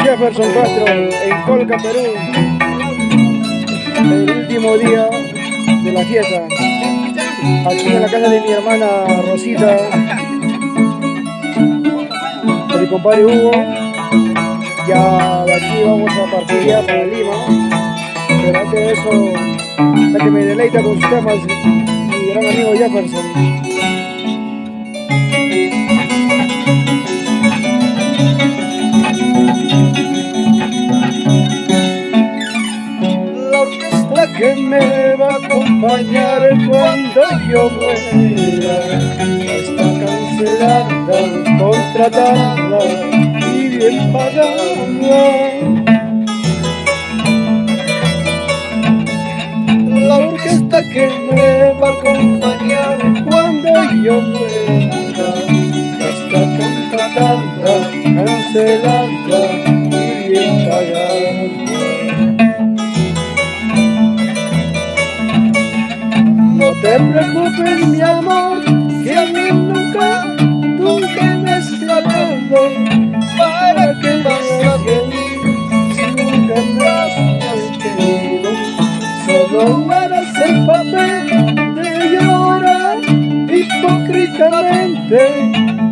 Jefferson Castro en Colca, Perú, el último día de la fiesta, aquí en la casa de mi hermana Rosita, de mi compadre Hugo. Ya de aquí vamos a partir ya para Lima, pero antes de eso, la que me deleita con sus temas, mi gran amigo Jefferson. Que me va a acompañar cuando yo muera, está cancelada, contratada y bien pagada. La orquesta que me va a acompañar cuando yo muera, está contratada, cancelada y bien pagada. No te preocupes, mi amor, que a mí nunca me has hablado. ¿Para qué vas a venir si nunca me has querido? Solo harás el papel de llorar hipócritamente,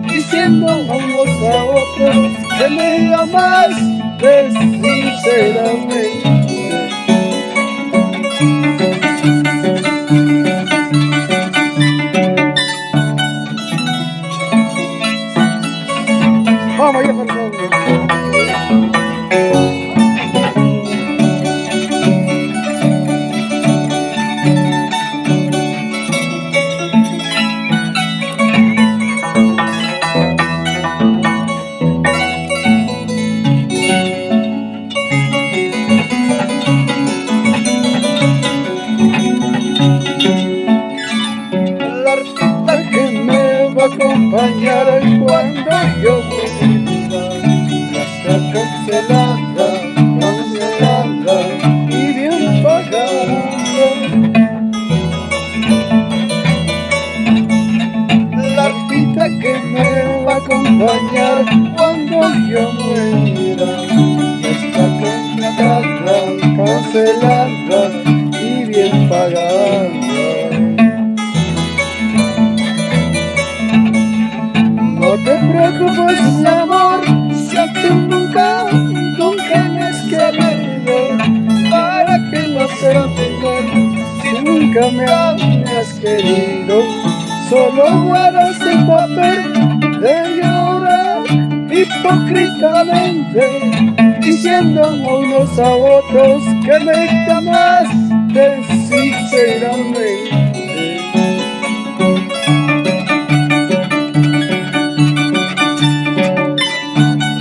diciendo unos a otros que me amas sinceramente. Vamos, Jefferson. La artista que me va a acompañar cuando yo muera, está cancelada y bien pagada. La artista que me va a acompañar cuando yo muera, está contratada, cancelada y bien pagada. No te preocupes, mi amor, si a ti nunca me has querido. ¿Para qué vas a tener si nunca me has querido? Solo harás el papel de llorar hipócritamente, diciendo a unos a otros que me amaste sinceramente.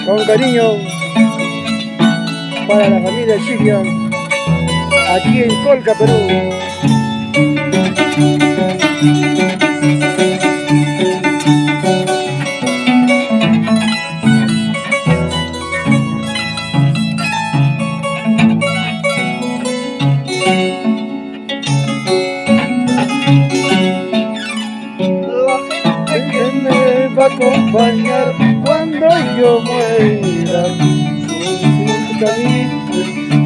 Con cariño para la familia Chifia, aquí en Colca, Perú. La gente que me va a acompañar cuando yo muera,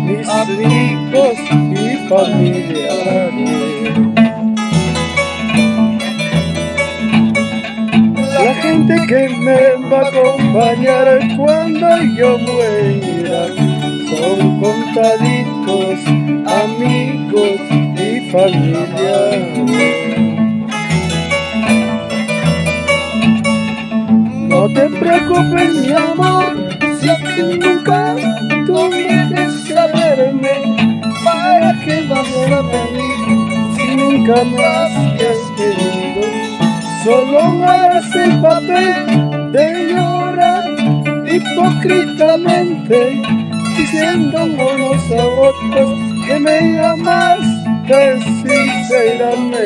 mis amigos y familiares. La gente que me va a acompañar cuando yo muera son contaditos, amigos y familiares. No te preocupes, mi amor, si a ti nunca vienes a verme. ¿Para qué vas a venir si nunca me has querido? Solo harás el papel de llorar hipócritamente, diciendo unos a otros que me amaste sinceramente.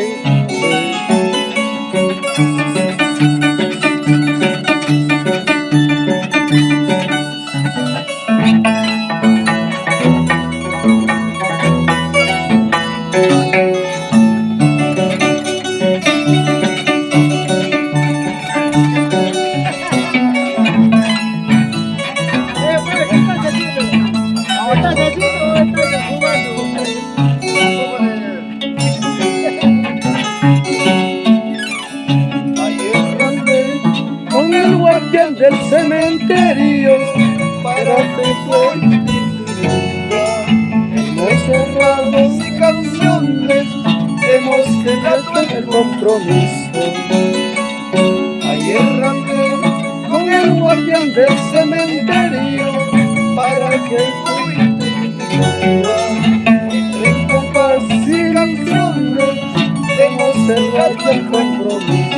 cementerio para que hemos cerrado y canciones, hemos cerrado el compromiso. Ayer arranqué con el guardián del cementerio para que entre copas y canciones hemos cerrado el compromiso.